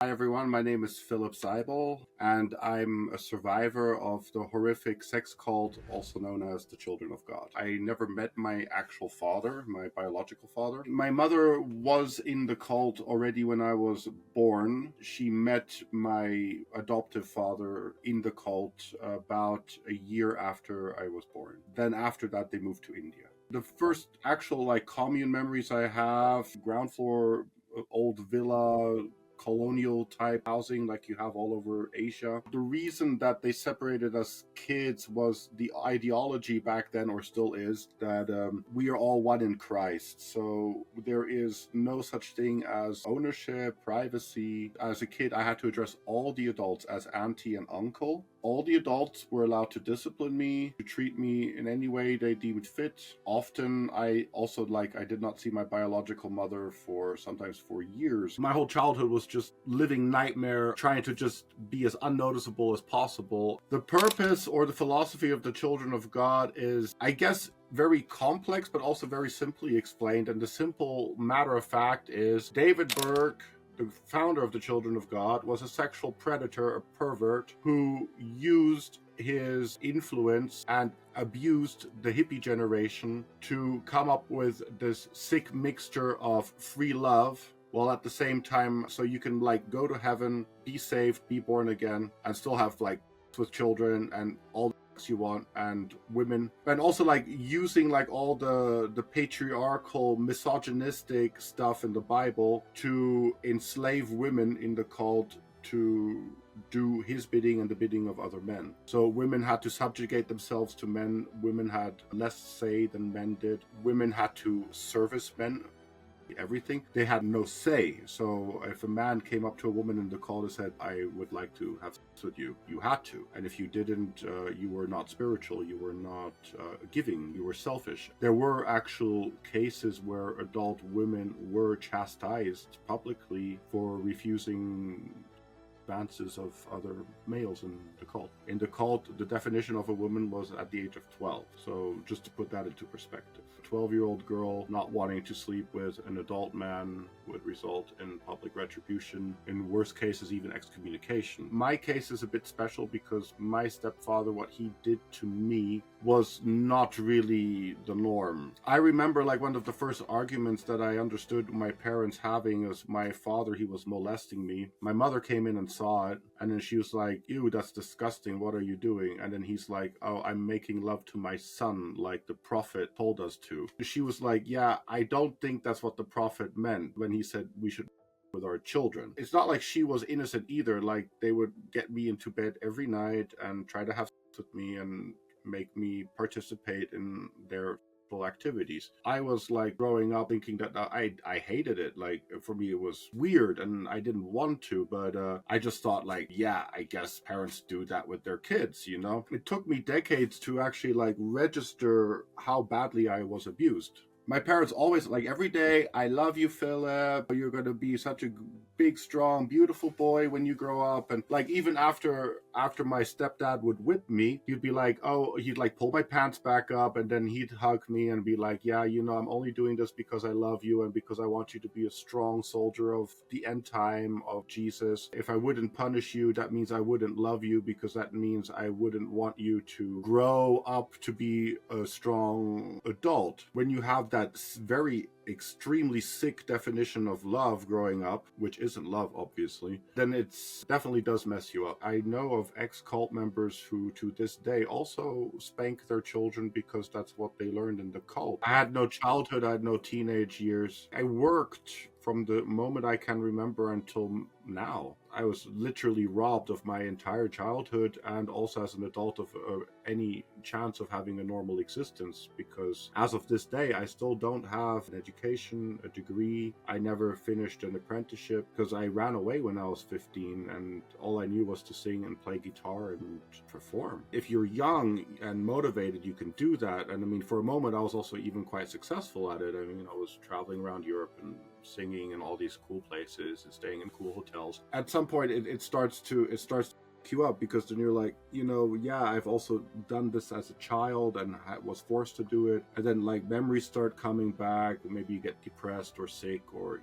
Hi everyone, my name is Philip Seibel, and I'm a survivor of the horrific sex cult, also known as the Children of God. I never met my actual father, my biological father. My mother was in the cult already when I was born. She met my adoptive father in the cult about a year after I was born. Then after that, they moved to India. The first actual commune memories I have, ground floor, old villa, colonial type housing like you have all over Asia. The reason that they separated us kids was the ideology back then, or still is, that we are all one in Christ. So there is no such thing as ownership, privacy. As a kid, I had to address all the adults as auntie and uncle. All the adults were allowed to discipline me, to treat me in any way they deemed fit. Often, I did not see my biological mother for sometimes 4 years. My whole childhood was just living nightmare, trying to just be as unnoticeable as possible. The purpose or the philosophy of the Children of God is, I guess, very complex, but also very simply explained. And the simple matter of fact is David Burke, the founder of the Children of God, was a sexual predator, a pervert, who used his influence and abused the hippie generation to come up with this sick mixture of free love, while at the same time, so you can go to heaven, be saved, be born again, and still have with children and all the you want, and women, and also using all the patriarchal misogynistic stuff in the Bible to enslave women in the cult to do his bidding and the bidding of other men. So women had to subjugate themselves to men. Women had less say than men did. Women had to service men. Everything. They had no say. So if a man came up to a woman in the call and said, I would like to have sex with you, you had to. And if you didn't, you were not spiritual, you were not giving, you were selfish. There were actual cases where adult women were chastised publicly for refusing advances of other males in the cult. In the cult, the definition of a woman was at the age of 12. So just to put that into perspective, a 12-year-old girl not wanting to sleep with an adult man would result in public retribution, in worst cases even excommunication. My case is a bit special because my stepfather, what he did to me was not really the norm. I remember one of the first arguments that I understood my parents having is my father, he was molesting me. My mother came in and saw it, and then she was like, ew, that's disgusting, what are you doing? And then he's like, oh, I'm making love to my son like the prophet told us to. She was like, yeah, I don't think that's what the prophet meant when he said we should with our children. It's not like she was innocent either. They would get me into bed every night and try to have sex with me and make me participate in their activities. I was growing up thinking that I hated it. For me it was weird and I didn't want to, but I just thought yeah, I guess parents do that with their kids, you know. It took me decades to actually register how badly I was abused. My parents always every day, I love you, Philip, you're going to be such a big, strong, beautiful boy when you grow up. And even after my stepdad would whip me, he'd be he'd pull my pants back up, and then he'd hug me and be like, yeah, you know, I'm only doing this because I love you and because I want you to be a strong soldier of the end time of Jesus. If I wouldn't punish you, that means I wouldn't love you, because that means I wouldn't want you to grow up to be a strong adult. When you have that very extremely sick definition of love growing up, which isn't love obviously, then it's definitely does mess you up. I know of ex-cult members who to this day also spank their children because that's what they learned in the cult. I had no childhood, I had no teenage years. I worked from the moment I can remember until now. I was literally robbed of my entire childhood and also as an adult of any chance of having a normal existence, because as of this day I still don't have an education, a degree. I never finished an apprenticeship because I ran away when I was 15 and all I knew was to sing and play guitar and perform. If you're young and motivated, you can do that. And I mean, for a moment I was also even quite successful at it. I mean, I was traveling around Europe and singing in all these cool places and staying in cool hotels. At some point it starts you up, because then you're like, yeah, I've also done this as a child and was forced to do it. And then like memories start coming back. Maybe you get depressed or sick, or,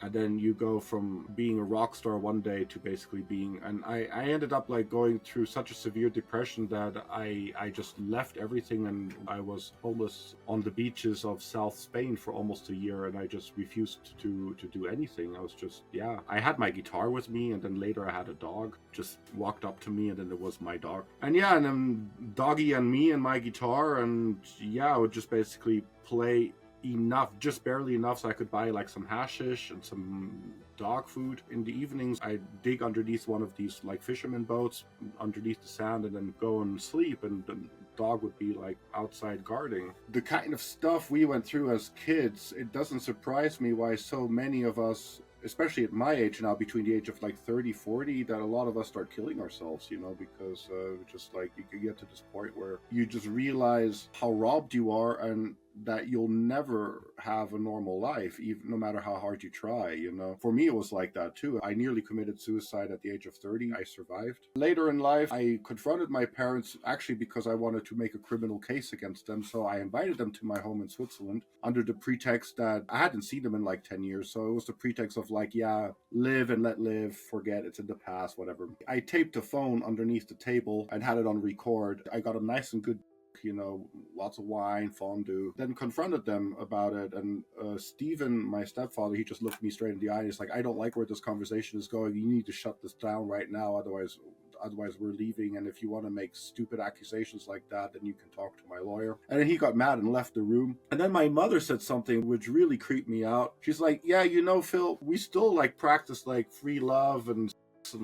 and then you go from being a rock star one day to basically being, and I ended up like going through such a severe depression that I just left everything, and I was homeless on the beaches of South Spain for almost a year, and I just refused to do anything. I was just, yeah, I had my guitar with me, and then later I had a dog just walked up to me, and then it was my dog, and yeah, and then doggy and me and my guitar, and yeah, I would just basically play enough, just barely enough, so I could buy like some hashish and some dog food. In the evenings, I'd dig underneath one of these like fisherman boats underneath the sand, and then go and sleep, and the dog would be like outside guarding. The kind of stuff we went through as kids, it doesn't surprise me why so many of us, especially at my age now, between the age of like 30, 40, that a lot of us start killing ourselves, because just like you get to this point where you just realize how robbed you are, and that you'll never have a normal life, even no matter how hard you try. For me, it was like that too. I nearly committed suicide at the age of 30. I survived. Later in life, I confronted my parents, actually because I wanted to make a criminal case against them. So I invited them to my home in Switzerland under the pretext that I hadn't seen them in like 10 years. So it was the pretext of like, yeah, live and let live, forget it's in the past, whatever. I taped a phone underneath the table and had it on record. I got a nice and good, lots of wine, fondue, then confronted them about it. And Stephen, my stepfather, he just looked me straight in the eye, and he's like, I don't like where this conversation is going. You need to shut this down right now, otherwise we're leaving, and if you want to make stupid accusations like that, then you can talk to my lawyer. And then he got mad and left the room. And then my mother said something which really creeped me out. She's like, yeah, Phil, we still like practice like free love and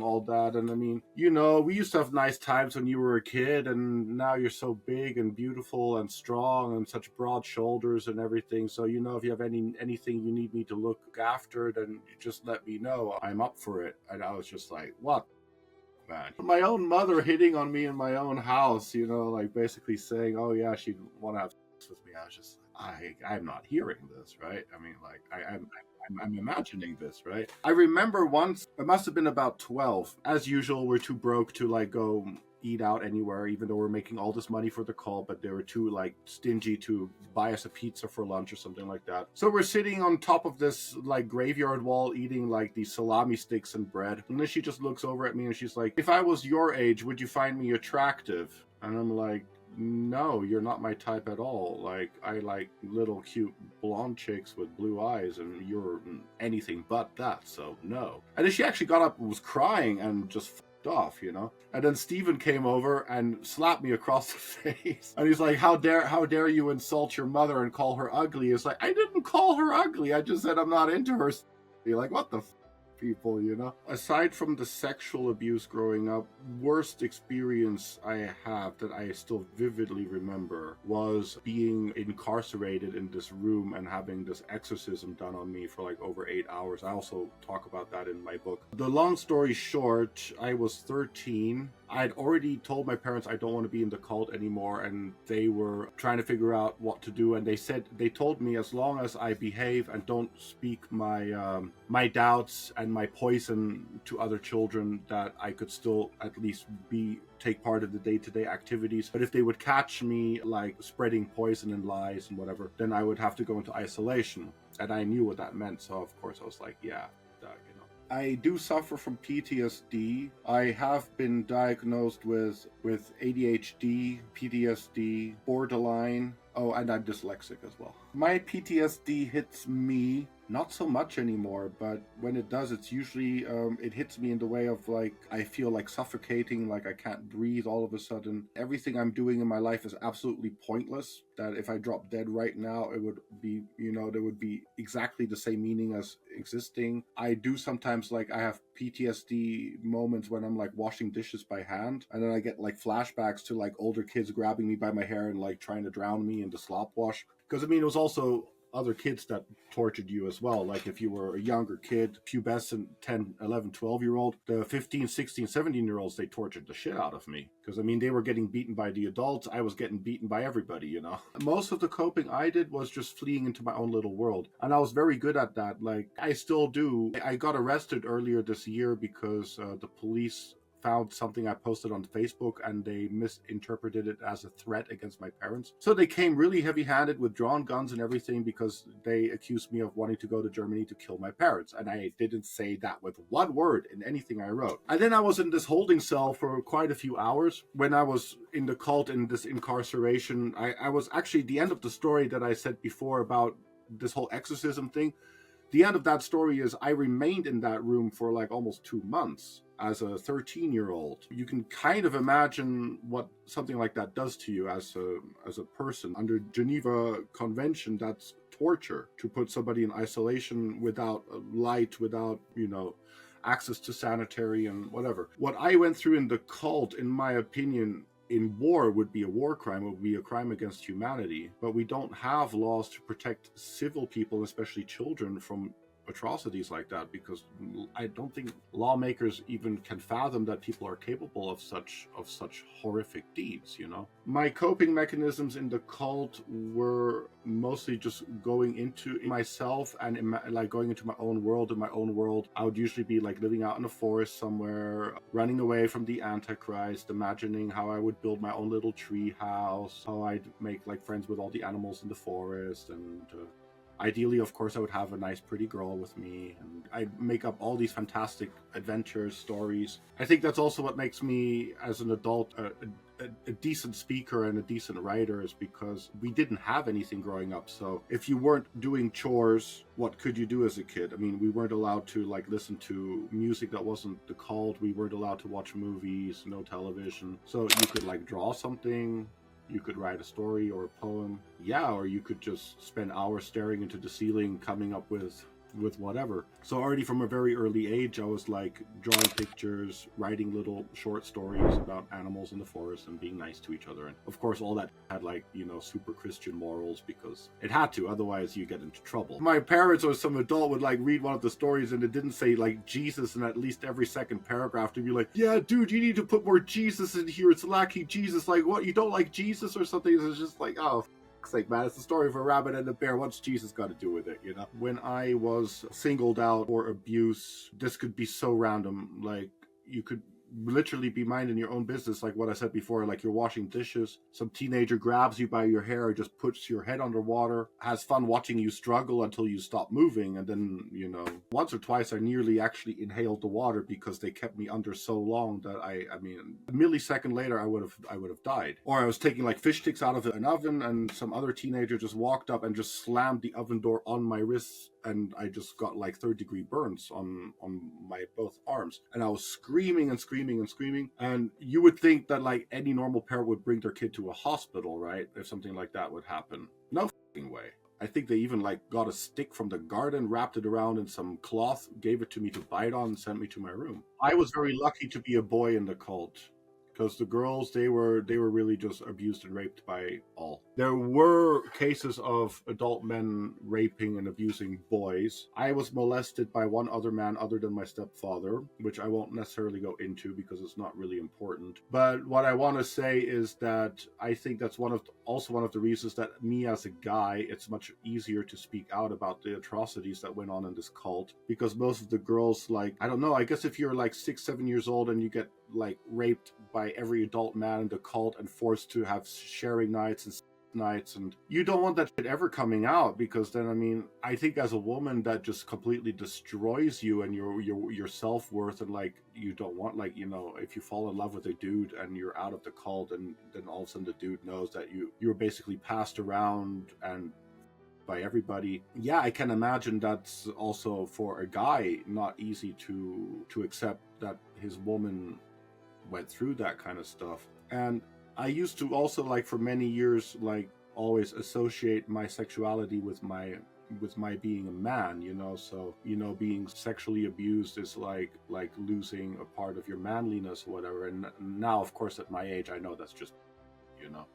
all that, and I mean, we used to have nice times when you were a kid, and now you're so big and beautiful and strong and such broad shoulders and everything, so if you have anything you need me to look after, then just let me know. I'm up for it. And I was just like, what, man? My own mother hitting on me in my own house, like basically saying, oh yeah, she'd want to have sex with me. I was just like, I'm not hearing this, right? I mean, like, I'm imagining this, right? I remember once, it must have been about 12. As usual, we're too broke to like go eat out anywhere, even though we're making all this money for the call, but they were too like stingy to buy us a pizza for lunch or something like that. So we're sitting on top of this like graveyard wall eating like these salami sticks and bread. And then she just looks over at me and she's like, if I was your age, would you find me attractive? And I'm like, no, you're not my type at all. Like, I like little cute blonde chicks with blue eyes, and you're anything but that, so no. And then she actually got up and was crying and just f***ed off, And then Steven came over and slapped me across the face. And he's like, how dare you insult your mother and call her ugly? It's like, I didn't call her ugly. I just said I'm not into her. You're like, what the f***? People, Aside from the sexual abuse growing up, worst experience I have that I still vividly remember was being incarcerated in this room and having this exorcism done on me for like over 8 hours. I also talk about that in my book. The long story short, I was 13. I'd already told my parents I don't want to be in the cult anymore, and they were trying to figure out what to do. And they told me as long as I behave and don't speak my doubts and my poison to other children, that I could still at least take part of the day-to-day activities. But if they would catch me like spreading poison and lies and whatever, then I would have to go into isolation. And I knew what that meant, so of course I was like, yeah. I do suffer from PTSD. I have been diagnosed with ADHD, PTSD, borderline. Oh, and I'm dyslexic as well. My PTSD hits me not so much anymore, but when it does, it's usually, it hits me in the way of like, I feel like suffocating, like I can't breathe all of a sudden. Everything I'm doing in my life is absolutely pointless, that if I drop dead right now, it would be, there would be exactly the same meaning as existing. I do sometimes, like, I have PTSD moments when I'm like washing dishes by hand, and then I get like flashbacks to like older kids grabbing me by my hair and like trying to drown me in the slop wash. Because I mean, it was also other kids that tortured you as well. Like if you were a younger kid, pubescent 10, 11, 12-year-old, the 15, 16, 17-year-olds, they tortured the shit out of me. Because I mean, they were getting beaten by the adults. I was getting beaten by everybody, Most of the coping I did was just fleeing into my own little world. And I was very good at that. Like, I still do. I got arrested earlier this year because the police found something I posted on Facebook and they misinterpreted it as a threat against my parents. So they came really heavy-handed with drawn guns and everything because they accused me of wanting to go to Germany to kill my parents. And I didn't say that with one word in anything I wrote. And then I was in this holding cell for quite a few hours. When I was in the cult, in this incarceration, I was actually, the end of the story that I said before about this whole exorcism thing, the end of that story is I remained in that room for like almost 2 months as a 13-year-old. You can kind of imagine what something like that does to you as a person. Under Geneva Convention, that's torture, to put somebody in isolation without light, without, access to sanitary and whatever. What I went through in the cult, in my opinion, in war would be a war crime, would be a crime against humanity. But we don't have laws to protect civil people, especially children, from atrocities like that, because I don't think lawmakers even can fathom that people are capable of such horrific deeds. My coping mechanisms in the cult were mostly just going into myself and going into my own world. In my own world, I would usually be like living out in a forest somewhere, running away from the Antichrist, imagining how I would build my own little tree house, how I'd make like friends with all the animals in the forest, and ideally, of course, I would have a nice, pretty girl with me, and I'd make up all these fantastic adventures, stories. I think that's also what makes me, as an adult, a decent speaker and a decent writer, is because we didn't have anything growing up. So if you weren't doing chores, what could you do as a kid? I mean, we weren't allowed to listen to music that wasn't the cult. We weren't allowed to watch movies, no television. So you could draw something. You could write a story or a poem. Yeah, or you could just spend hours staring into the ceiling, coming up with whatever. So already from a very early age, I was drawing pictures, writing little short stories about animals in the forest and being nice to each other. And of course, all that had super Christian morals, because it had to, otherwise you get into trouble. My parents or some adult would read one of the stories and it didn't say Jesus in at least every second paragraph, to be like, yeah, dude, you need to put more Jesus in here. It's lacking Jesus. What, you don't like Jesus or something? It's just oh, sake, man, it's the story of a rabbit and a bear. What's Jesus got to do with it, When I was singled out for abuse, this could be so random. You could literally be minding your own business, like what I said before, you're washing dishes, some teenager grabs you by your hair, just puts your head underwater, has fun watching you struggle until you stop moving, and then once or twice I nearly actually inhaled the water because they kept me under so long that I mean a millisecond later I would have died. Or I was taking fish sticks out of an oven and some other teenager just walked up and just slammed the oven door on my wrists, and I just got third-degree burns on my both arms, and I was screaming and screaming. And you would think that any normal parent would bring their kid to a hospital, right, if something like that would happen. No fucking way. I think they even got a stick from the garden, wrapped it around in some cloth, gave it to me to bite on, and sent me to my room. I was very lucky to be a boy in the cult, because the girls, they were really just abused and raped by all. There were cases of adult men raping and abusing boys. I was molested by one other man other than my stepfather, which I won't necessarily go into because it's not really important. But what I want to say is that I think that's also one of the reasons that me as a guy, it's much easier to speak out about the atrocities that went on in this cult, because most of the girls, I don't know, I guess if you're 6-7 years old and you get raped by every adult man in the cult and forced to have sharing nights and nights, and you don't want that shit ever coming out, because then, I mean, I think as a woman that just completely destroys you and your self-worth, and you don't want, if you fall in love with a dude and you're out of the cult, and then all of a sudden the dude knows that you're basically passed around and by everybody. Yeah, I can imagine that's also for a guy not easy to accept that his woman went through that kind of stuff. And I used to also for many years always associate my sexuality with my being a man, so being sexually abused is like losing a part of your manliness or whatever. And now, of course, at my age, I know that's just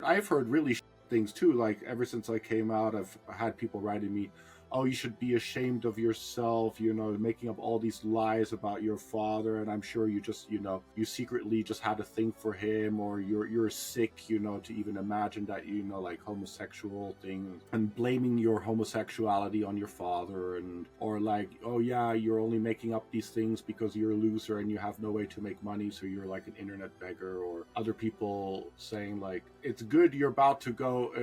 I've heard really things too, ever since I came out, I've had people writing me, oh, you should be ashamed of yourself, making up all these lies about your father, and I'm sure you just, you secretly just had a thing for him, or you're sick, to even imagine that, like homosexual thing, and blaming your homosexuality on your father, and or like, oh yeah, you're only making up these things because you're a loser and you have no way to make money, so you're like an internet beggar. Or other people saying like, it's good you're about to go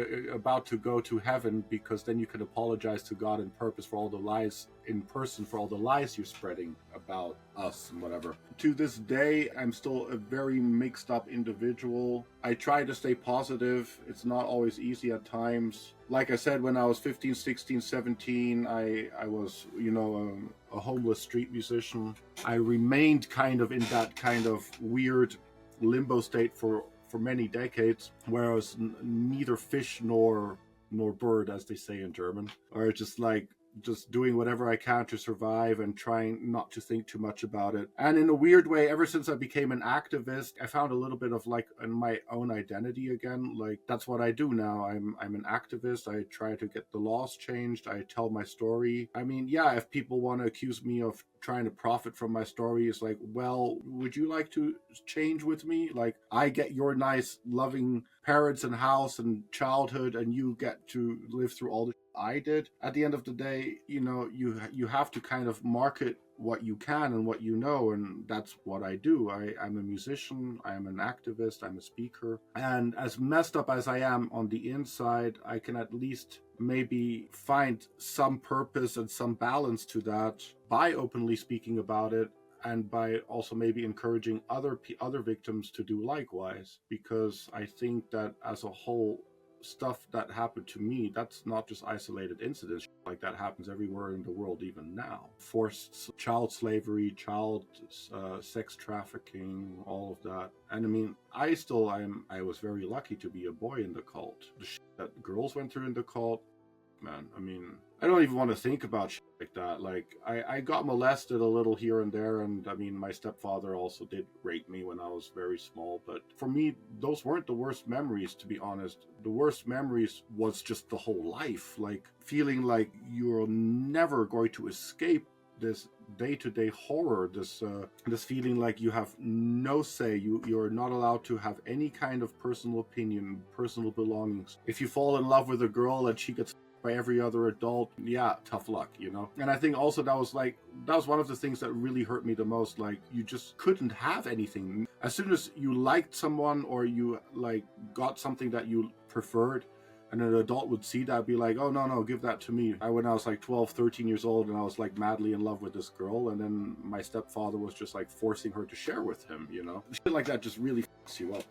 to heaven, because then you can apologize to God in purpose for all the lies for all the lies you're spreading about us and whatever. To this day, I'm still a very mixed up individual. I try to stay positive. It's not always easy at times. Like I said, when I was 15, 16, 17, I was, a homeless street musician. I remained kind of in that kind of weird limbo state for many decades, where I was neither fish nor bird, as they say in German, or just doing whatever I can to survive and trying not to think too much about it. And in a weird way, ever since I became an activist, I found a little bit of like my own identity again. Like, that's what I do now. I'm an activist. I try to get the laws changed. I tell my story. I mean, yeah, if people want to accuse me of trying to profit from my story, it's like, well, would you like to change with me? Like, I get your nice loving parents and house and childhood, and you get to live through all the I did. At the end of the day, you have to kind of market what you can and what you know, and that's what I do. I'm a musician, I'm an activist, I'm a speaker, and as messed up as I am on the inside, I can at least maybe find some purpose and some balance to that by openly speaking about it, and by also maybe encouraging other victims to do likewise, because I think that as a whole, stuff that happened to me, that's not just isolated incidents. Like, that happens everywhere in the world even now. Forced child slavery, child sex trafficking, all of that. And I mean, I was very lucky to be a boy in the cult. The shit that girls went through in the cult, man, I mean, I don't even want to think about shit like that. Like, I got molested a little here and there, and I mean, my stepfather also did rape me when I was very small, but for me, those weren't the worst memories, to be honest. The worst memories was just the whole life, like feeling like you're never going to escape this day-to-day horror, this feeling like you have no say, you're not allowed to have any kind of personal opinion, personal belongings. If you fall in love with a girl and she gets by every other adult, yeah, tough luck, And I think also that was one of the things that really hurt me the most. Like, you just couldn't have anything. As soon as you liked someone, or you like got something that you preferred, and an adult would see that, be like, oh, no, give that to me. When I was like 12, 13 years old, and I was like madly in love with this girl, and then my stepfather was just like forcing her to share with him, Shit like that just really fucks you up,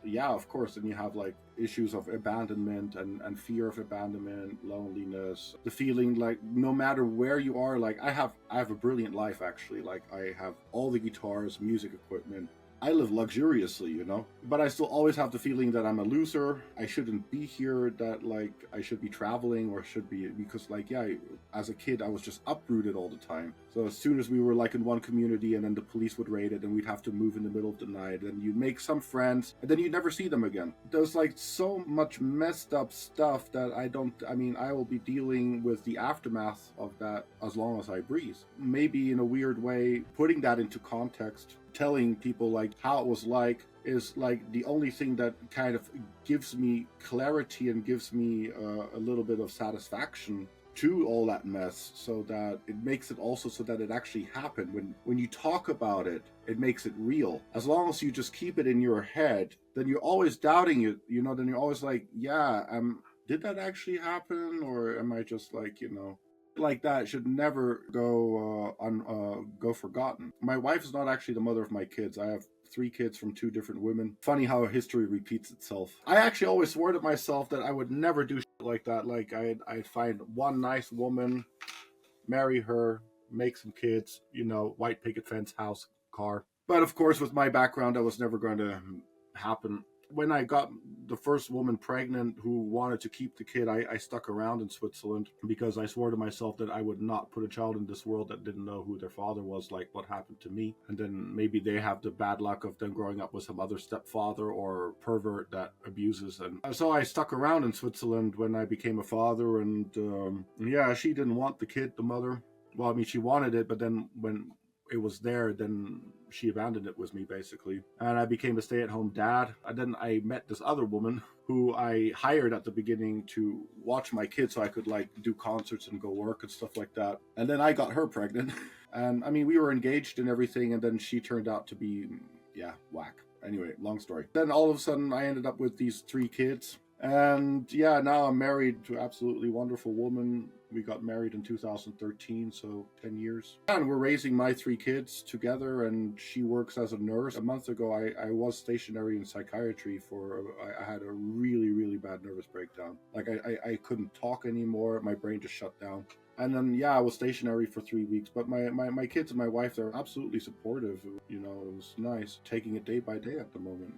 Yeah, of course. And you have like issues of abandonment and fear of abandonment, loneliness, the feeling like no matter where you are, like I have a brilliant life, actually. Like, I have all the guitars, music equipment. I live luxuriously, but I still always have the feeling that I'm a loser. I shouldn't be here, that like I should be traveling, or should be, because like, yeah, as a kid, I was just uprooted all the time. So as soon as we were like in one community, and then the police would raid it, and we'd have to move in the middle of the night, and you'd make some friends, and then you'd never see them again. There's like so much messed up stuff that I will be dealing with the aftermath of that as long as I breathe. Maybe in a weird way, putting that into context, telling people like how it was like, is like the only thing that kind of gives me clarity and gives me a little bit of satisfaction to all that mess, so that it makes it also so that it actually happened. When you talk about it, it makes it real. As long as you just keep it in your head, then you're always doubting it, then you're always like, yeah, did that actually happen, or am I just like, like that should never go forgotten. My wife is not actually the mother of my kids. I have 3 kids from 2 different women. Funny how history repeats itself. I actually always swore to myself that I would never do shit like that. Like, I'd find one nice woman, marry her, make some kids, white picket fence, house, car. But of course, with my background, that was never going to happen. When I got the first woman pregnant who wanted to keep the kid, I stuck around in Switzerland because I swore to myself that I would not put a child in this world that didn't know who their father was, like what happened to me. And then maybe they have the bad luck of them growing up with some other stepfather or pervert that abuses. And so I stuck around in Switzerland when I became a father. And yeah, she didn't want the kid, the mother. Well, I mean, she wanted it, but then when it was there, then she abandoned it with me, basically. And I became a stay-at-home dad. And then I met this other woman who I hired at the beginning to watch my kids so I could like do concerts and go work and stuff like that. And then I got her pregnant. And I mean, we were engaged and everything, and then she turned out to be, yeah, whack. Anyway, long story. Then all of a sudden I ended up with these 3 kids. And yeah, now I'm married to an absolutely wonderful woman. We got married in 2013, so 10 years. And we're raising my 3 kids together, and she works as a nurse. A month ago, I was stationary in psychiatry I had a really, really bad nervous breakdown. Like, I couldn't talk anymore. My brain just shut down. And then, yeah, I was stationary for 3 weeks. But my kids and my wife, they're absolutely supportive. You know, it was nice taking it day by day at the moment.